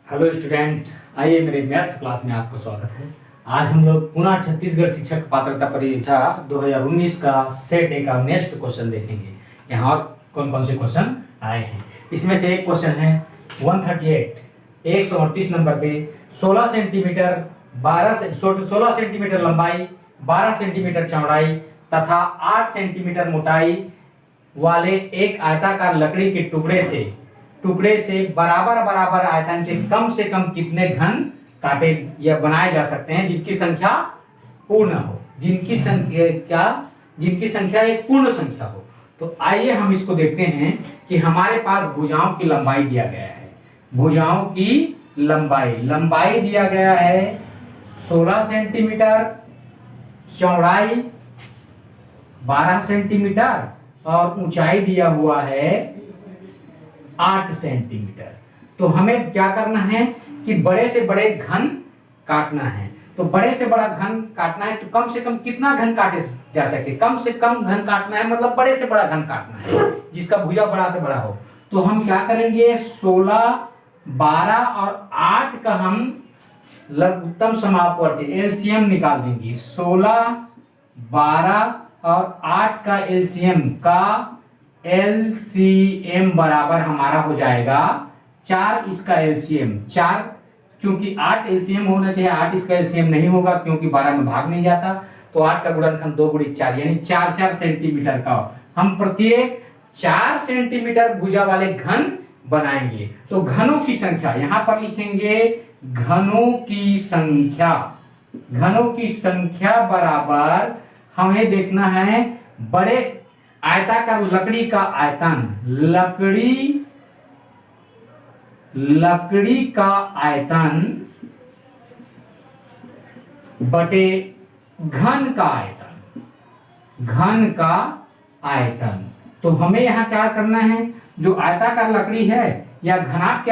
Hello student, आइए मेरे maths class में आपका स्वागत है। आज हम लोग पुनः छत्तीसगढ़ शिक्षक पात्रता परीक्षा 2019 का सेट ए का नेक्स्ट क्वेश्चन देखेंगे। यहाँ और कौन कौन से क्वेश्चन आए हैं, इसमें से एक क्वेश्चन है 138 138 नंबर पे 16 सेंटीमीटर 16 सेंटीमीटर लंबाई 12 सेंटीमीटर चौड़ाई तथा 8 सेंटीमीटर मोटाई वाले एक आयताकार लकड़ी के टुकड़े से बराबर बराबर आयतन के कम से कम कितने घन काटे या बनाए जा सकते हैं जिनकी संख्या पूर्ण हो, जिनकी संख्या एक पूर्ण संख्या हो। तो आइए हम इसको देखते हैं कि हमारे पास भुजाओं की लंबाई दिया गया है। भुजाओं की लंबाई दिया गया है 16 सेंटीमीटर, चौड़ाई 12 सेंटीमीटर और ऊंचाई दिया हुआ है 8 सेंटीमीटर। तो हमें क्या करना है कि बड़े से बड़े घन काटना है। तो बड़े से बड़ा घन काटना है तो कम से कम कितना घन काटे जा सके, कम से कम घन काटना है, मतलब बड़े से बड़ा घन काटना है जिसका भुजा बड़ा से बड़ा हो। तो हम क्या करेंगे, 16, 12 और 8 का हम लघुत्तम समापवर्ती एलसीएम निकाल देंगे। 16, 12 और 8 का एलसीएम बराबर हमारा हो जाएगा 4। इसका एलसीएम 4, क्योंकि 8 एलसीएम होना चाहिए, 8 इसका एलसीएम नहीं होगा क्योंकि 12 में भाग नहीं जाता। तो 8 का गुणनखंड 2 × 4 यानी 4 सेंटीमीटर का हम प्रत्येक 4 सेंटीमीटर भुजा वाले घन बनाएंगे। तो घनों की संख्या यहां पर लिखेंगे, घनों की संख्या बराबर हमें देखना है बड़े आयताकार लकड़ी का आयतन, लकड़ी का आयतन बटे घन का आयतन। तो हमें यहां क्या करना है, जो आयताकार लकड़ी है या घनाभ के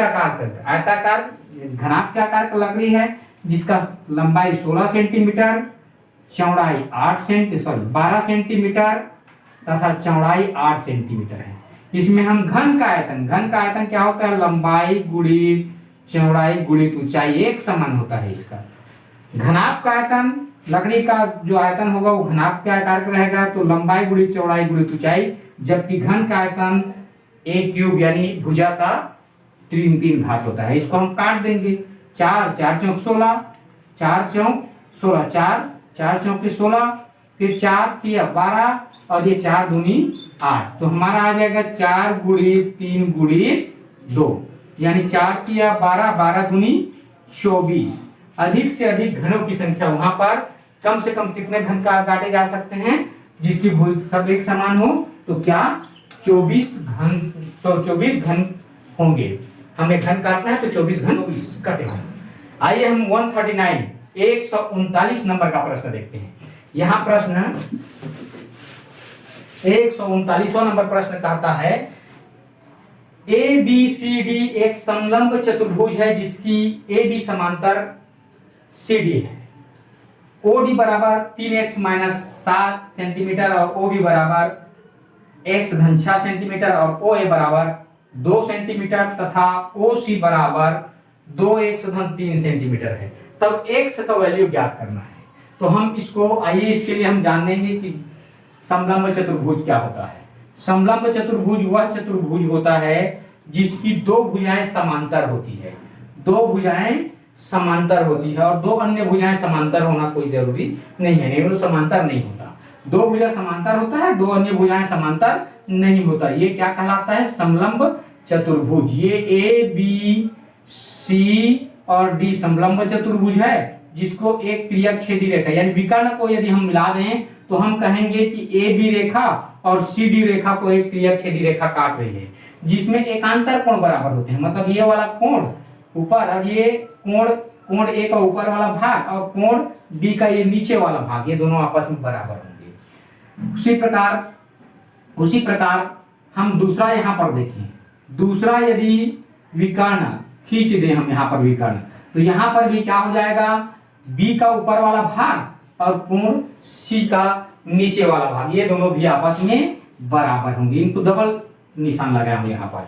आकार का लकड़ी है जिसका लंबाई 16 सेंटीमीटर, चौड़ाई 12 सेंटीमीटर तथा चौड़ाई 8 सेंटीमीटर है। इसमें हम घन का आयतन क्या होता है, लंबाई गुणित चौड़ाई गुणित ऊंचाई एक समान होता है इसका। घनाभ का आयतन, लकड़ी का जो आयतन होगा वो घनाभ के आकार का रहेगा, तो लंबाई गुणित चौड़ाई गुणित ऊंचाई। जबकि घन का आयतन a³ यानी भुजा का 3 भाग होता है। इसको हम काट देंगे। 4 चौक 16, 4 चौक 16, 4 चौक 16, फिर 4 × 12 और ये 4 दूनी 8। तो हमारा आ जाएगा 4 × 3 × 2 यानी 4 × 12, 12 दूनी 24। अधिक से अधिक घनों की संख्या वहां पर कम से कम कितने घन का काटे जा सकते हैं जिसकी भुज सब एक समान हो, तो क्या 24 घन। तो 24 घन होंगे, हमें घन काटना है तो 24 घन कटे होंगे। आइए हम 139 नंबर का प्रश्न देखते हैं। यहां प्रश्न 139वां नंबर प्रश्न कहता है ABCD एक समलंब चतुर्भुज है जिसकी AB समांतर CD है। OD बराबर 3x - 7 सेंटीमीटर और OB बराबर x घन 6 सेंटीमीटर और OA बराबर 2 सेंटीमीटर तथा OC बराबर 2x घन 3 सेंटीमीटर है। तब x का वैल्यू ज्ञात करना है। तो हम इसको आइए इसके लिए हम जान लेंगे कि समलंब चतुर्भुज क्या होता है। समलंब चतुर्भुज वह चतुर्भुज होता है जिसकी 2 भुजाएं समांतर होती है। 2 भुजाएं समांतर होती है और 2 अन्य भुजाएं समांतर होना कोई जरूरी नहीं है, नहीं वो समांतर नहीं होता। 2 भुजा समांतर होता है, 2 अन्य भुजाएं समांतर नहीं होता। ये क्या कहलाता है, समलंब चतुर्भुज। ये ABC और D समलंब चतुर्भुज है जिसको एक त्रियक-छेदी रेखा यानी विकर्ण को यदि हम मिला दें तो हम कहेंगे कि AB रेखा और CD रेखा को एक त्रियक-छेदी रेखा काट रही है, जिसमें एकांतर कोण बराबर होते हैं। मतलब ये वाला कोण ऊपर और ये कोण A का ऊपर वाला भाग और कोण B का ये नीचे वाला भाग, ये दोनों आपस में बराबर होंगे। उसी प्रकार हम दूसरा यहाँ पर देखें। दूसरा यदि विकर्ण खींच दें हम यहाँ पर विकर्ण, तो यहाँ पर भी क्या हो जाएगा, B का ऊपर वाला भाग और कोण C का नीचे वाला भाग, ये दोनों भी आपस में बराबर होंगे। इनको डबल निशान लगाया हूं यहाँ पर।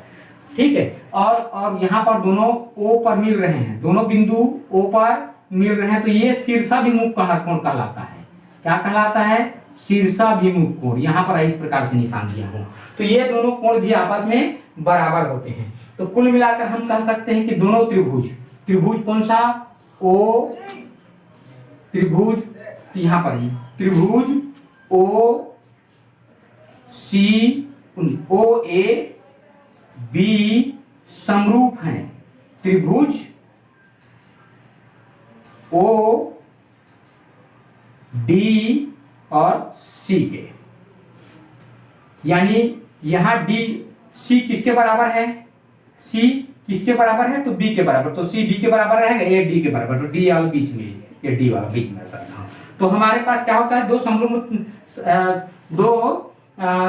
ठीक है। और यहाँ पर दोनों O पर मिल रहे हैं, दोनों बिंदु O पर मिल रहे हैं, तो ये शीर्षाभिमुख कोण कहलाता है। क्या कहलाता है? शीर्षाभिमुख कोण। यहाँ पर इस प्रकार से निशान दिया हूं, तो ये दोनों कोण भी आपस में बराबर होते हैं। तो कुल मिलाकर हम कह सकते हैं कि दोनों त्रिभुज कौन सा? ओ त्रिभुज, तो यहाँ पर ही त्रिभुज ओ सी ओ ए बी समरूप हैं। त्रिभुज ओ डी और सी के, यानी यहां डी सी किसके बराबर है? सी किसके बराबर है? तो बी के बराबर, तो सी बी के बराबर रहेगा, ए डी के बराबर, तो डी वाला बीच में, ये डी वाला बीच में सर। तो हमारे पास क्या होता है? दो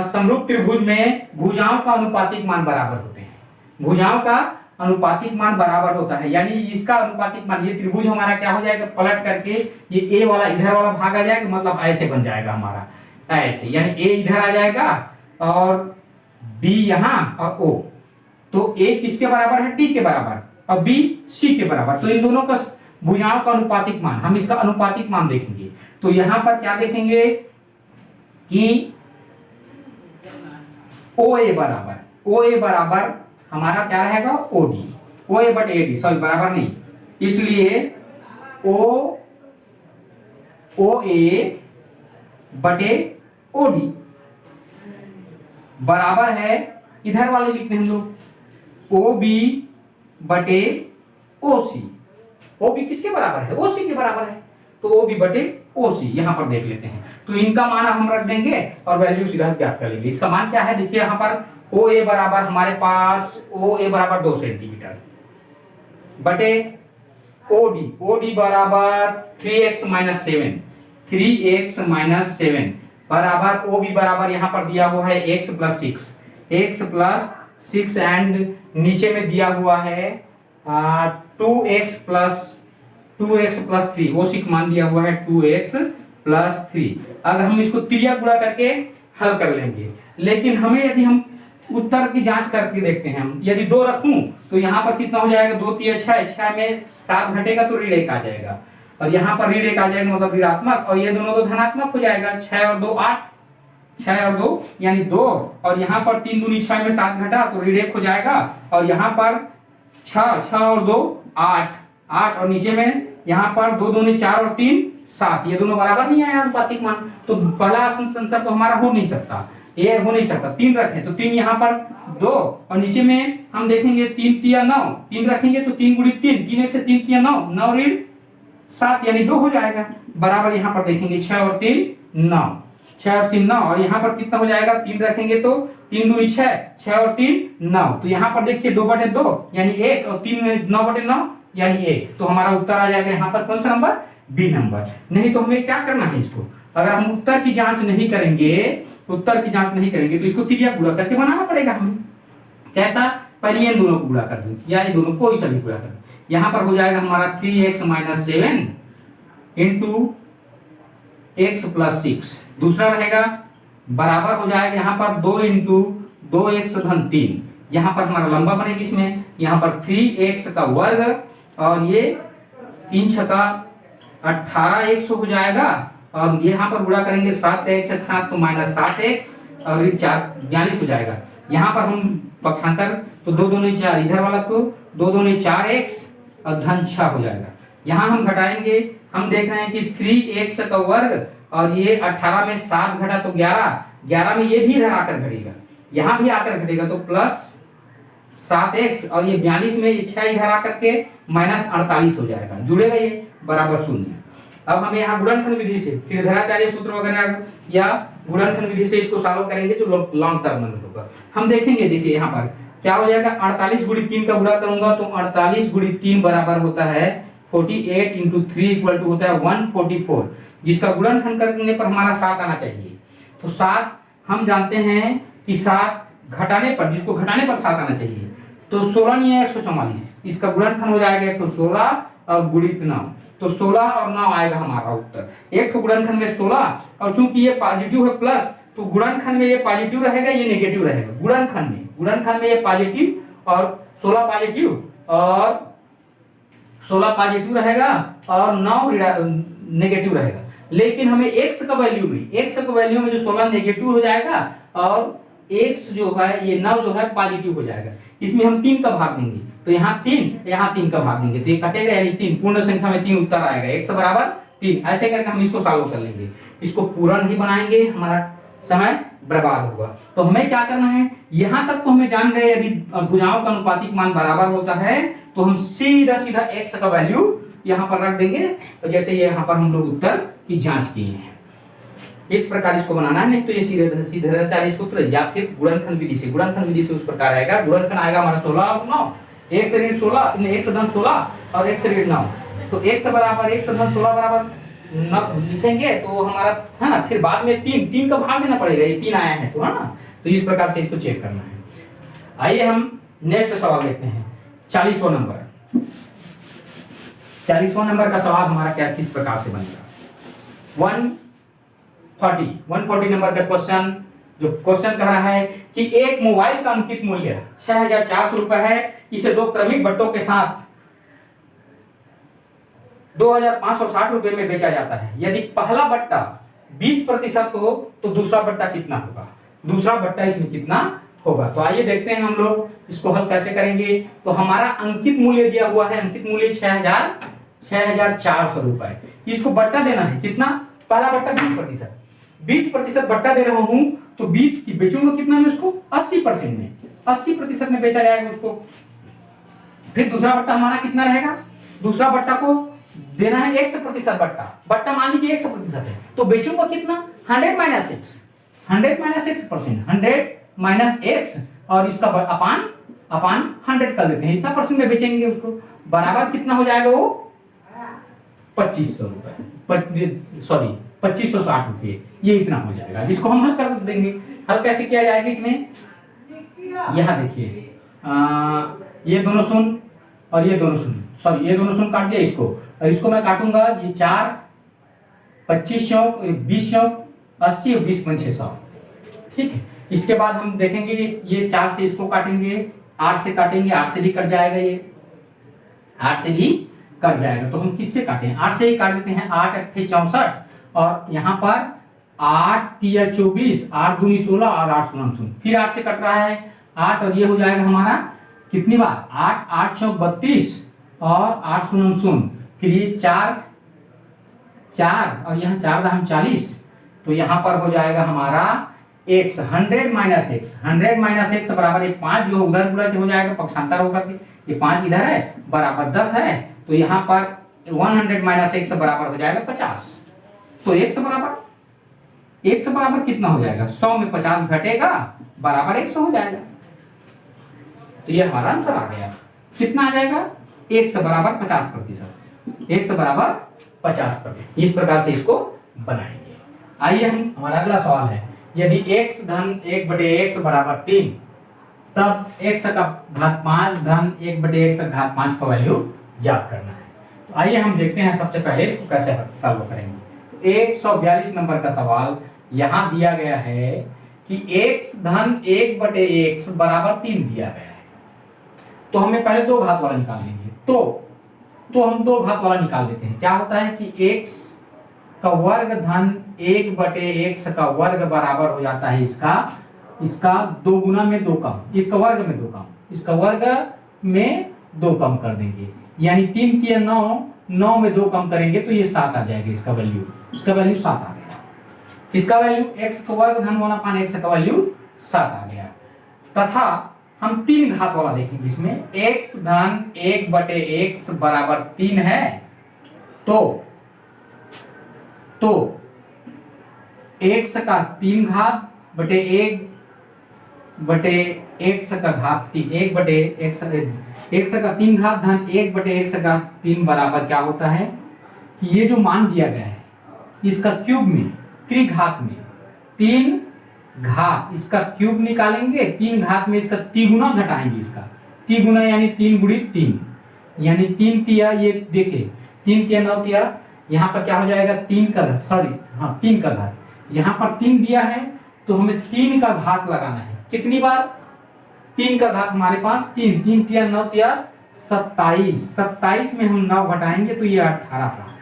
समरूप त्रिभुज में भुजाओं का अनुपातिक मान बराबर होते हैं। भुजाओं का अनुपातिक मान बराबर होता है, यानी इसका अनुपातिक मान, ये त्रिभुज हमारा क्या हो जाएगा? पलट करके ये ए वाला इधर वाला भाग आ जाएगा, मतलब ऐसे बन जाएगा हमारा, ऐसे, यानी ए इधर आ जाएगा और बी यहाँ और ओ। तो ए किसके बराबर है? डी के बराबर, और बी सी के बराबर। तो इन दोनों का भुजाओं का अनुपातिक मान, हम इसका अनुपातिक मान देखेंगे। तो यहाँ पर क्या देखेंगे कि ओ ए बराबर हमारा क्या रहेगा? OD, O A but A D, sorry बराबर नहीं, इसलिए ओ ए बटे ओ डी बराबर है, इधर वाले लिखते हैं हम लोग, ओ बी बटे ओ सी। ओ बी किसके बराबर है? ओ सी के बराबर है, तो ओ बी बटे ओ सी यहां पर देख लेते हैं। तो इनका मान हम रख देंगे और वैल्यू सीधा ज्ञात कर लेंगे। इसका मान क्या है? देखिए यहां पर ओ ए बराबर हमारे पास, ओ ए बराबर 2 सेंटीमीटर बटे ओ डी बराबर 3x - 7 बराबर ओ बी बराबर यहाँ पर दिया हुआ है x + 6 एंड नीचे में दिया हुआ है 2x + 3, ओ सी का मान दिया हुआ है 2x + 3। अगर हम इसको त्रिया गुणा करके हल कर लेंगे, लेकिन हमें यदि हम उत्तर की जांच करके देखते हैं, हम यदि 2 रखूं तो यहाँ पर कितना हो जाएगा? 2 × 6, 6 में 7 घटेगा तो ऋण 1 आ जाएगा, और यहाँ पर ऋण 1 आ जाएगा मतलब ऋणात्मक, और ये दोनों तो धनात्मक हो जाएगा। 6 और 2 8, 6 और 2 यानी 2, और यहाँ पर 3 दूनी 6 में 7 घटा तो ऋण 1 हो जाएगा, और यहाँ पर 6 और 2 8 और नीचे में यहाँ पर 2 दूनी 4 और 3 7, ये दोनों बराबर नहीं आया अनुपातिक मान, तो पहला आंसर तो हमारा हो नहीं सकता, ये हो नहीं सकता। 3 रखें तो 3 यहाँ पर 2, और नीचे में हम देखेंगे 3 × 9, 3 रखेंगे तो 3 × 3, 3 1 से 3 × 9, 9 ऋण 7 यानी 2 हो जाएगा, बराबर यहाँ पर देखेंगे 6 और 3 9, 6 और 3 9, और यहाँ पर कितना हो जाएगा? 3 रखेंगे तो 3 दूनी 6, 6 और 3 9, तो यहाँ पर देखिए 2/2 यानी 1, और 3 में 9/9 यानी 1, तो हमारा उत्तर आ जाएगा यहाँ पर कौन सा नंबर? B number. नहीं तो हमें क्या करना है? इसको अगर हम उत्तर की जांच नहीं करेंगे तो इसको त्रिया गुणा करके बनाना पड़ेगा हमें। कैसा? पहले इन दोनों को गुणा कर दूं, या इन दोनों को सभी गुणा कर दूं। यहाँ पर हो जाएगा हमारा 3x - 7 × x + 6, दूसरा रहेगा बराबर हो जाएगा यहाँ पर 2 × 2x + 3, यहाँ पर हमारा लंबा बनेगा, इसमें यहाँ पर 3x का वर्ग, और ये 3 × 6 = 18x हो जाएगा, और यहाँ पर गुणा करेंगे 7x के साथ तो -7x, और ये 4 42 हो जाएगा। यहाँ पर हम पक्षांतर तो 2 दूनी 4, इधर वाला को 2 दूनी 4x और धन 6 हो जाएगा। यहाँ हम घटाएंगे, हम देख रहे हैं कि 3x का वर्ग, और ये 18 में 7 घटा तो 11 में ये भी इधर आकर घटेगा, यहाँ भी आकर घटेगा तो +7x, और ये 42 में ये 6 इधर आकर के -48 हो जाएगा, जुड़ेगा ये बराबर 0। अब हमें यहाँ गुणनखंड विधि से त्रिधराचार्य सूत्र वगैरह या गुणनखंड विधि से इसको सॉल्व करेंगे जो लॉन्ग टर्म में होगा। हम देखेंगे, देखिए यहाँ पर क्या हो जाएगा? 48 × 3 का गुणा करूंगा तो 48 × 3 बराबर होता है 48 × 3 = होता है 144, जिसका गुणनखंड करने पर हमारा 7 आना चाहिए। तो 7 हम जानते हैं कि 7 घटाने पर, जिसको घटाने पर 7 आना चाहिए, तो 16 × 144, इसका गुणनखंड हो जाएगा 116 और गुणित 9, तो 16 और 9 आएगा हमारा उत्तर। एक तो गुणनखंड में 16, और चूंकि ये पॉजिटिव है प्लस, तो गुणनखंड में ये पॉजिटिव रहेगा, ये नेगेटिव रहेगा। गुणनखंड में ये पॉजिटिव और 16 पॉजिटिव और 16 पॉजिटिव रहेगा और 9 नेगेटिव रहेगा। लेकिन हमें x का वैल्यू में जो 16 नेगेटिव हो जाएगा और x जो है ये 9 जो है पॉजिटिव हो जाएगा। इसमें हम 3 का भाग देंगे तो यहाँ 3 का भाग देंगे तो ये कटेगा, यानी 3 पूर्ण संख्या में 3 उत्तर आएगा, x बराबर 3। ऐसे करके हम इसको सॉल्व कर लेंगे। इसको पूरा नहीं बनाएंगे, हमारा समय बर्बाद होगा। तो हमें क्या करना है, यहां तक तो हमें जान गए यदि भुजाओं का अनुपातिक मान बराबर होता है तो हम सीधा x का वैल्यू यहां पर रख देंगे। तो जैसे ये यहां पर हम लोग उत्तर की जांच किए हैं, इस प्रकार इसको बनाना है। नहीं तो ये सीधे 40 सूत्र या फिर गुणनखंड विधि से उस प्रकार आएगा। गुणनखंड आएगा हमारा 16 और 9, 1 से ऋण 16, 1 से धन 16 और 1 से ऋण 9। तो 1 बराबर 1 से धन 16 बराबर लिखेंगे तो हमारा है ना, फिर बाद में 3 का भाग देना पड़ेगा, ये 3 आया है तो है ना। तो इस प्रकार से इसको चेक करना है। आइए हम नेक्स्ट सवाल देखते हैं। 40वां नंबर का सवाल हमारा क्या किस प्रकार से बनेगा। 140 नंबर का क्वेश्चन कह रहा है कि एक मोबाइल का अंकित मूल्य 6400 रुपए है। इसे 2 क्रमिक बट्टों के साथ 2560 रुपए में बेचा जाता है। यदि पहला बट्टा 20% हो तो दूसरा बट्टा कितना होगा, इसमें कितना होगा। तो आइए देखते हैं हम लोग इसको हल कैसे करेंगे। तो हमारा अंकित मूल्य दिया हुआ है, अंकित मूल्य 6400 रुपए। इसको बट्टा देना है कितना, पहला बट्टा 20% बट्टा दे रहा हूं तो 20 की बेचूंगा कितना में, उसको 80% में बेचा जाएगा उसको। फिर दूसरा बट्टा हमारा कितना रहेगा, दूसरा बट्टा को देना है 100% बट्टा मान लीजिए 100% है तो बेचूंगा कितना 100 माइनस x और इसका अपान 100 कर देते हैं, इतना परसेंट में बेचेंगे उसको। बराबर कितना हो जाएगा वो 2500 रुपए, सॉरी 2560 रुपये, ये इतना हो जाएगा। इसको हम हल कर देंगे। हल कैसे किया जाएगा इसमें, यहाँ देखिए ये दोनों शून्य और ये दोनों शून्य, सॉरी ये दोनों शून्य काट दिया इसको, और इसको मैं काटूंगा ये 4 25 चौक 20 चौक 80 और 20 पंचे 100। ठीक है, इसके बाद हम देखेंगे ये 4 से इसको काटेंगे, 8 से काटेंगे, 8 से भी कट जाएगा, ये 8 से भी कट जाएगा। तो हम किससे काटें, 8 से ही काट देते हैं। 8 8 64 और यहाँ पर 8 3 24, 8 दूनी 16 और 8 शून्य शून्य, फिर 8 से कट रहा है 8 और ये हो जाएगा हमारा कितनी बार 8 8 चौक 32 और 8 शून्य शून्य, फिर ये 4 और यहाँ 4 दाम 40। तो यहाँ पर हो जाएगा हमारा x 100 माइनस x बराबर ये 5 जो उधर गुणज हो जाएगा पक्षांतर होकर के, ये 5 इधर है बराबर 10 है। तो यहाँ पर 100 माइनस x बराबर हो जाएगा 50। तो x बराबर कितना हो जाएगा, 100 में 50 घटेगा बराबर 100 हो जाएगा। तो ये हमारा आंसर आ गया। कितना आ जाएगा, x बराबर 50%, x बराबर 50%। इस प्रकार से इसको बनाएंगे। आइए हम हमारा अगला सवाल है, यदि x धन 1/x बराबर 3 तब x का घात 5 धन 1/x का घात 5 का वैल्यू ज्ञात करना है। तो आइए हम देखते हैं सबसे पहले इसको कैसे सॉल्व करेंगे। तो 142 नंबर का सवाल यहां दिया गया है कि x धन 1/x बराबर 3 दिया गया है। तो हमें पहले 2 घात वाला निकाल लेंगे। तो हम 2 घात वाला निकाल देते हैं। क्या होता है कि x का वर्ग धन 1/x का वर्ग बराबर हो जाता है इसका 2 गुना में 2 कम, इसका वर्ग में 2 कम, इसका वर्ग में 2 कम कर देंगे, यानी 3 3 9 में 2 कम करेंगे तो ये 7 आ जाएगा। इसका वैल्यू 7 आ गया। इसका वैल्यू x का वर्ग धन 1/x का वैल्यू 7 आ गया। तथा हम 3 घात वाला देखेंगे। इसमें x धन 1/x बराबर 3 है तो x का 3 घात बटे 1/x का घात 1/x का 3 घात धन 1/x का 3 बराबर क्या होता है कि ये जो मान दिया गया है इसका क्यूब में त्रिघात में 3 घात, इसका क्यूब निकालेंगे, 3 घात में इसका तिगुना घटाएंगे, इसका तिगुना यानी 3 गुणित 3 यानी 3 तिया, ये देखिए 3 तिया 9 तिया, यहाँ पर क्या हो जाएगा 3 का घात। यहाँ पर 3 दिया है तो हमें 3 का घात लगाना है। कितनी बार 3 का घात हमारे पास 3, 3 तिया 9 तिया 27, 27 में हम 9 घटाएंगे तो ये 18 प्राप्त होगा।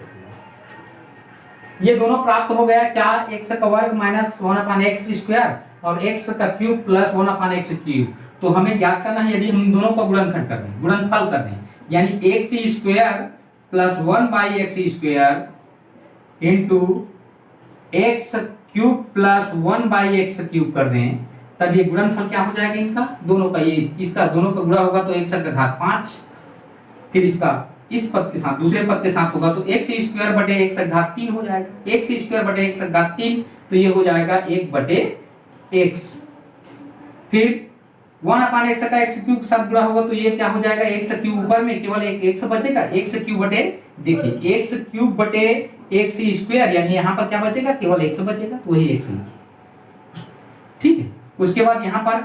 ये दोनों प्राप्त हो गया क्या, x का वर्ग माइनस 1/x स्क्वायर और x का क्यूब प्लस 1/x क्यूब। तो हमें ज्ञात करना है यदि हम दोनों का गुणनखंड कर दें, गुणनफल कर दें, यानी x square plus 1/x square into x cube plus 1/x cube कर दें, तब ये गुणनफल क्या हो जाएगा इनका दोनों का, ये इसका दोनों का गुणा होगा तो x का घात 5, फिर इसका इस पद के साथ दूसरे पद के साथ होगा तो x स्क्वायर बटे x का घात 3 हो जाएगा, x स्क्वायर बटे x का घात 3 तो ये हो जाएगा 1 बटे x, फिर 1/x का x क्यूब के साथ गुणा होगा तो ये क्या हो जाएगा, x क्यूब ऊपर में केवल एक x बचेगा, x क्यूब बटे, देखिए x क्यूब बटे x स्क्वायर, यानी यहाँ पर क्या बचेगा, केवल x बचेगा, तो वही x लिखिए, ठीक है। उसके बाद यहाँ पर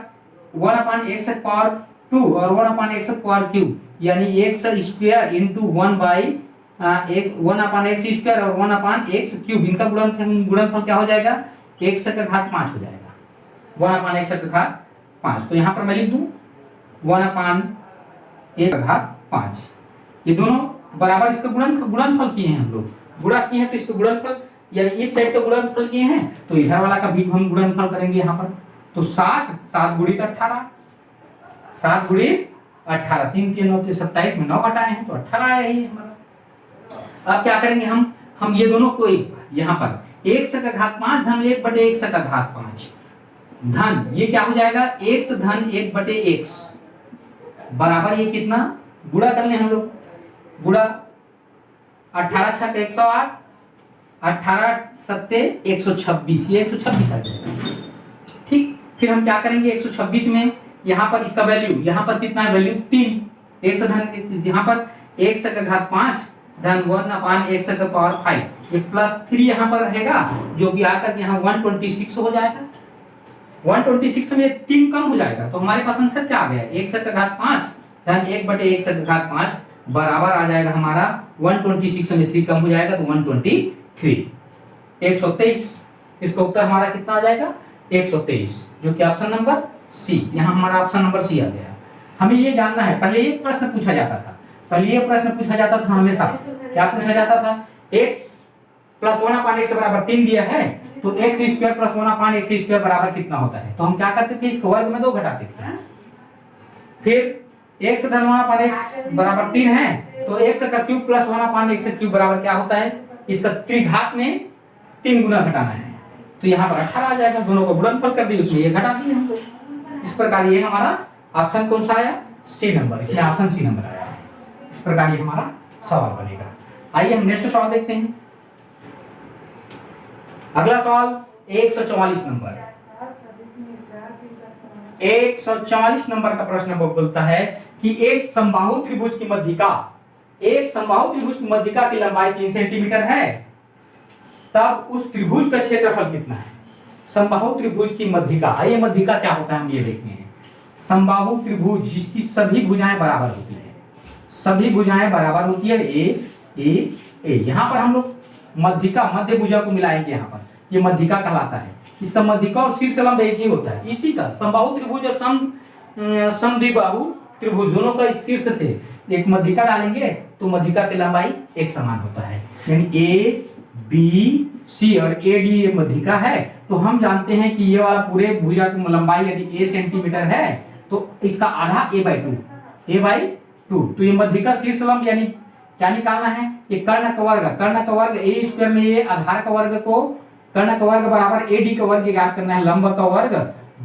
1/x पावर 2 और 1/x पावर क्यूब, यानी x square into 1/x square और 1/x क्यूब, इनका गुणनफल क्या हो जाएगा, x का घात 5 हो जाएगा, 1/x का घात 5। तो यहाँ पर मैं लिख दूं 1/x का घात 5, ये दोनों बराबर इसका गुणनफल किए हैं, हम लोग गुणा किए हैं तो इसका गुणनफल, यानी इस साइड का गुणनफल किए हैं तो इधर वाला का भी हम गुणनफल करेंगे यहाँ पर। तो 7 गुणित 18, 7 गुणित 18, 3 3 9 27 में 9 घटाए हैं तो 18 आया ही हमारा। अब क्या करेंगे हम ये दोनों को यहाँ पर x का घात 5 धन 1 बटे x का घात 5 धन, ये क्या हो जाएगा, x धन 1 बटे x बराबर ये कितना, गुणा कर लें हम लोग, गुणा 18 छक 108, 18 सत्ते 126, ये 126 आ जाएगा, ठीक। फिर हम क्या करेंगे 126 में यहाँ पर इसका वैल्यू, यहाँ पर कितना है वैल्यू 3, x धन यहाँ पर x का घात 5 धन 1/x का पावर 5, ये प्लस 3 यहाँ पर रहेगा जो कि आकर के यहाँ 126 हो जाएगा, 126 में 3 कम हो जाएगा तो हमारे पास आंसर क्या आ गया, x का घात 5 धन 1 बटे x का घात 5 बराबर आ जाएगा हमारा 126 में 3 कम हो जाएगा तो 123, 123। इसका उत्तर हमारा कितना आ जाएगा, 123, जो कि ऑप्शन नंबर सी, यहाँ हमारा ऑप्शन नंबर सी आ गया। हमें ये जानना है, पहले एक प्रश्न पूछा जाता था, पहले ये प्रश्न पूछा जाता था हमेशा, क्या पूछा जाता था, x प्लस 1/x बराबर 3 दिया है तो x square plus 1/x square बराबर कितना होता है, तो हम क्या करते थे, इसको वर्ग में 2 घटाते थे, फिर x धन 1/x बराबर 3 है तो x का क्यूब प्लस 1/x क्यूब बराबर क्या होता है, इसका त्रिघात में 3 गुना घटाना है, तो यहाँ पर 18 आ जाएगा, दोनों को गुणनफल कर दिए, उसमें ये घटा दिए हम लोग। इस प्रकार ये हमारा ऑप्शन कौन सा आया, सी नंबर, इसमें ऑप्शन सी नंबर आया है। इस प्रकार ये हमारा सवाल बनेगा। आइए हम नेक्स्ट सवाल देखते हैं। अगला सवाल 144 नंबर, 144 नंबर का प्रश्न बोलता है कि एक समबाहु त्रिभुज की मध्यिका, एक समबाहु त्रिभुज की मध्यिका की लंबाई 3 सेंटीमीटर है, तब उस त्रिभुज का क्षेत्रफल कितना है। समबाहु त्रिभुज की मध्यिका, आइए मध्यिका क्या होता है हम ये देखते हैं। समबाहु त्रिभुज जिसकी सभी भुजाएं बराबर होती है, सभी भुजाएं बराबर होती है, ए यहाँ पर हम लोग मध्यिका, मध्य भुजा को मिलाएंगे, यहाँ पर ये मध्यिका कहलाता है। इसका मध्यिका और शीर्ष लंब एक ही होता है, इसी का समबाहु त्रिभुज और समद्विबाहु त्रिभुज दोनों का शीर्ष से एक मध्यिका डालेंगे तो मध्यिका की लंबाई एक समान होता है, यानी ए बी सी और ए डी मध्यिका है। तो हम जानते हैं कि ये वाला पूरे भुजा की लंबाई यदि a सेंटीमीटर है तो इसका आधा a/2, तो ये मध्यिका शीर्ष लंब, यानी क्या निकालना है, ये कर्ण का वर्ग, कर्ण का वर्ग ए स्क्वायर में ये आधार का वर्ग को, कर्ण का वर्ग बराबर ए डी का वर्ग ज्ञात करना है, लंब का वर्ग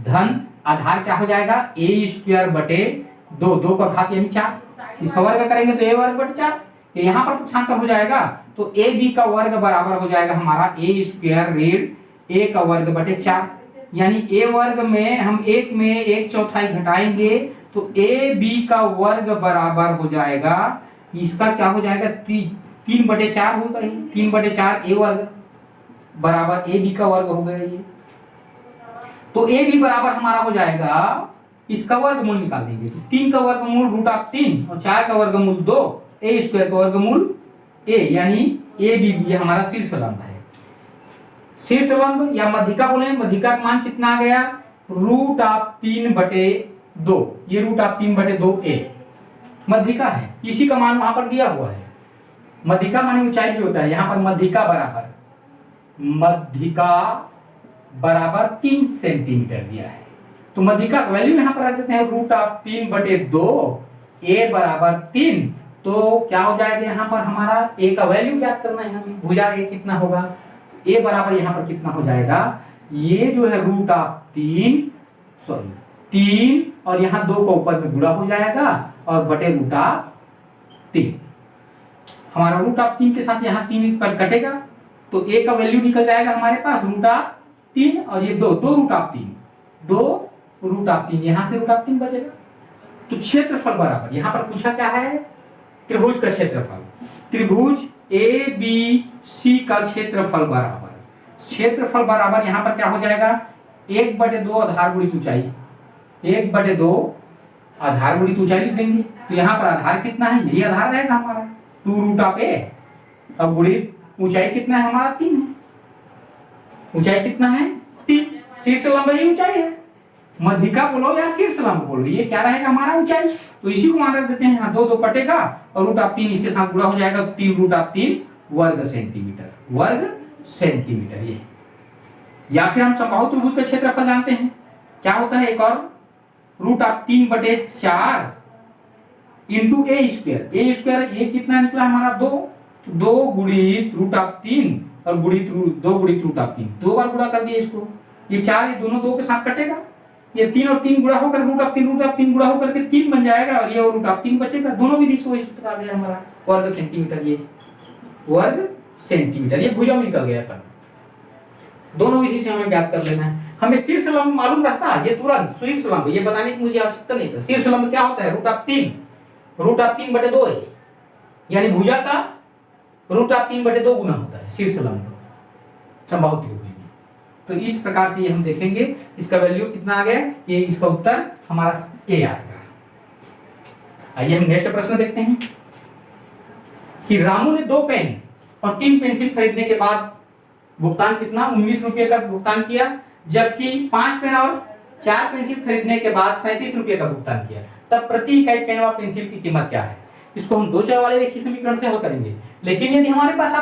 धन आधार क्या हो जाएगा ए स्क्वायर बटे 2 का घात यानी 4, इसका वर्ग करेंगे तो ए वर्ग बटे 4, यहाँ पर पक्षांतर हो जाएगा तो ए बी का वर्ग बराबर हो जाएगा हमारा ए स्क्वायर ऋण ए का वर्ग बटे 4, यानी ए वर्ग में हम 1 में 1/4 घटाएंगे तो ए बी का वर्ग बराबर हो जाएगा, इसका क्या हो जाएगा 3/4 होगा, 3/4 ए वर्ग बराबर ए बी का वर्ग हो गया ये, तो ए बी बराबर हमारा हो जाएगा, इसका वर्गमूल निकाल देंगे तो 3 का वर्गमूल √3 और 4 का वर्गमूल 2, ए स्क्वायर का वर्गमूल ए, यानी ए बी ये हमारा शीर्ष लंब है। शीर्ष लंब या मध्यिका बोले, मध्यिका का मान कितना आ गया √3/2 2, ये रूट ऑफ 3/2a मध्यिका है, इसी का मान वहां पर दिया हुआ है। मध्यिका माने ऊंचाई भी होता है, यहां पर मध्यिका बराबर 3 सेंटीमीटर दिया है। तो मध्यिका का वैल्यू यहां पर रख देते हैं रूट ऑफ 3/2, a बराबर 3। तो क्या हो जाएगा यहाँ पर हमारा a का वैल्यू ज्ञात करना है हमें। भुजा a कितना होगा, a बराबर यहाँ पर कितना हो जाएगा, ये जो है रूट ऑफ 3 और यहाँ 2 को ऊपर में गुणा हो जाएगा और बटे रूट ऑफ 3। हमारा रूट ऑफ 3 के साथ यहाँ 3 पर कटेगा तो a का वैल्यू निकल जाएगा हमारे पास रूट ऑफ 3 और ये 2 रूट ऑफ 3 यहाँ से रूट ऑफ 3 बचेगा। तो क्षेत्रफल बराबर यहाँ पर पूछा क्या है, त्रिभुज का क्षेत्रफल। त्रिभुज ABC का क्षेत्रफल बराबर यहाँ पर क्या हो जाएगा, 1/2 आधार गुणित ऊंचाई, 1/2 आधार गुणित ऊंचाई लिख देंगे। तो यहाँ पर आधार कितना है, यही आधार रहेगा हमारा 2 रूट ऑफ a। अब गुणित ऊंचाई कितना है हमारा 3 है, ऊंचाई कितना है 3, शीर्ष लंब ही ऊंचाई है। मध्यिका बोलो या शीर्ष लंब बोलो, ये क्या रहेगा हमारा ऊंचाई। तो इसी को मान रख देते हैं, 2 कटेगा और रूट ऑफ 3 इसके साथ गुणा हो जाएगा, 3 रूट ऑफ 3 वर्ग सेंटीमीटर ये। या फिर हम समबाहु त्रिभुज का क्षेत्रफल जानते हैं, क्या होता है एक और, root of 3/4 into a square. a कितना निकला हमारा 2 गुणित रूट ऑफ 3 और 2 गुणित रूट ऑफ 3, 2 बार गुणा कर दिए इसको, ये 4, ये दोनों 2 के साथ कटेगा, ये 3 और 3 गुणा होकर रूट ऑफ 3 गुणा होकर के 3 बन जाएगा और ये रूट ऑफ 3 बचेगा। दोनों विधि से इस प्रकार आ गया हमारा वर्ग सेंटीमीटर, ये भुजा में निकल गया था। दोनों विधि से हमें ज्ञात कर लेना है। हमें शीर्ष लंब मालूम रहता है, ये तुरंत शीर्ष लंब, ये बताने की मुझे आवश्यकता नहीं था। शीर्ष लंब क्या होता है, रूट ऑफ 3/2 है, यानी भुजा का रूट ऑफ 3/2 गुना होता है शीर्ष लंब समबाहु त्रिभुज में। तो इस प्रकार से ये हम देखेंगे, इसका वैल्यू कितना आ गया, ये इसका उत्तर हमारा a आएगा। आइए हम नेक्स्ट प्रश्न देखते हैं कि रामू ने 2 पेन और 3 पेंसिल खरीदने के बाद भुगतान कितना, 19 रुपये का भुगतान किया, जबकि 5 पेन और 4 पेंसिल खरीदने के बाद 37 रुपये का भुगतान किया। तब प्रति इकाई पेन व पेंसिल की कीमत क्या है। इसको हम 2 चर वाले रेखीय समीकरण से हल करेंगे, लेकिन यदि हमारे पास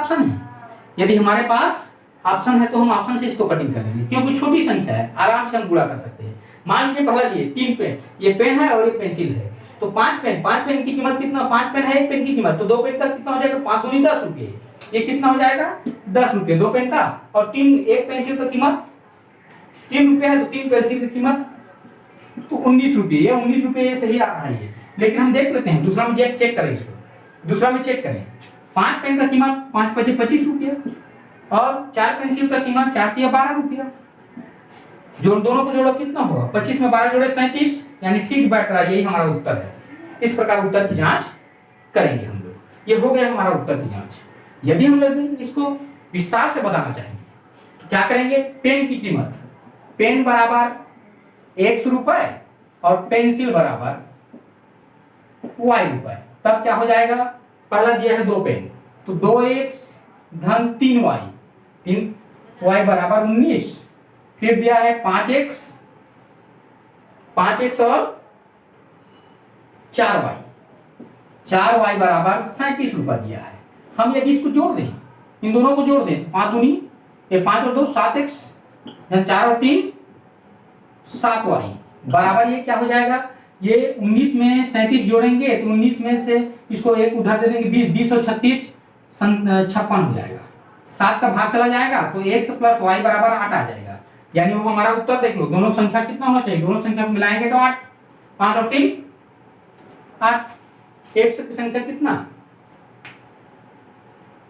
ऑप्शन है, तो हम ऑप्शन से इसको कटिंग कर लेंगे, क्योंकि छोटी संख्या है, आराम से हम गुणा कर सकते हैं। मान लीजिए पहला लिए 3 पेन, ये पेन है और ये पेंसिल है, तो 5 पेन की कीमत कितना, 5 पेन है 1 पेन की कीमत, तो 2 पेन का कितना हो जाएगा, 5 दूनी 10 रुपये, ये कितना हो जाएगा 10 रुपये 2 पेन का, और 1 पेंसिल का कीमत 3 रुपये है, तो 3 पेंसिल की कीमत तो 19 रुपये, ये 19 रुपये ये सही आ रहा है। लेकिन हम देख लेते हैं, दूसरा में चेक करें इसको, दूसरा में चेक करें, 5 पेन का कीमत 5 × 25 रुपया और 4 पेंसिल का कीमत 4 × 12 रुपया, जो दोनों को जोड़ो कितना होगा, 25 में 12 जोड़े 37, यानी ठीक बैठ रहा है, यही हमारा उत्तर है। इस प्रकार उत्तर की जांच करेंगे हम लोग। ये हो गया हमारा उत्तर की जांच। यदि हम लोग इसको विस्तार से बताना चाहेंगे तो क्या करेंगे, पेन की कीमत, पेन बराबर 100 रुपए और पेंसिल बराबर y रुपए, तब क्या हो जाएगा, पहला दिया है 2 पेन, तो 2x धन 3y, 3y बराबर 19, फिर दिया है 5x और 4y बराबर 37 रुपया दिया है। हम यदि इसको जोड़ दें, इन दोनों को जोड़ दें, 5 दूनी, ये 5 और 2 7x, 4 और 3 7y बराबर, ये क्या हो जाएगा, ये 19 में 37 जोड़ेंगे तो 19 में से इसको एक उधर दे देंगे, 20 और 36 56 हो जाएगा, 7 का भाग चला जाएगा तो x + y बराबर 8 आ जाएगा। यानी वो हमारा उत्तर देख लो, दोनों संख्या कितना होना चाहिए, दोनों संख्या को मिलाएंगे तो 8, 5 और 3 8, x की संख्या कितना,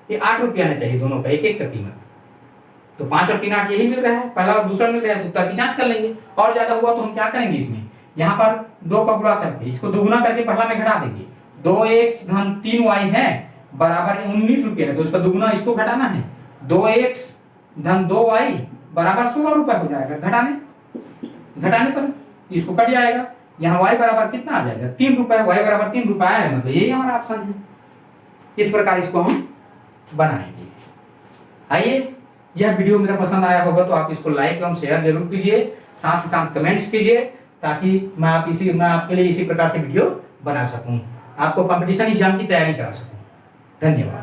ये 8 रुपया आना चाहिए दोनों का, एक का कीमत, तो 5 और 3 8 यही मिल रहा है, पहला और दूसरा मिल रहा है, उत्तर की जांच कर लेंगे। और ज्यादा हुआ तो हम क्या करेंगे, इसमें यहाँ पर 2 का गुणा करके इसको दोगुना करके पहला में घटा देंगे, 2x धन 3y है बराबर 19 रुपये है, तो इसका दोगुना इसको घटाना है, 2x धन 2y बराबर 16 रुपये हो जाएगा, घटाने पर इसको कट जाएगा, यहाँ y बराबर कितना आ जाएगा 3 रुपये, y बराबर 3 रुपये है, मतलब यही हमारा ऑप्शन है। इस प्रकार इसको हम बनाएंगे। आइए, यह वीडियो मेरा पसंद आया होगा तो आप इसको लाइक एवं शेयर जरूर कीजिए, साथ ही साथ कमेंट्स कीजिए, ताकि मैं आपके लिए इसी प्रकार से वीडियो बना सकूं, आपको कंपटीशन एग्जाम की तैयारी करा सकूं। धन्यवाद।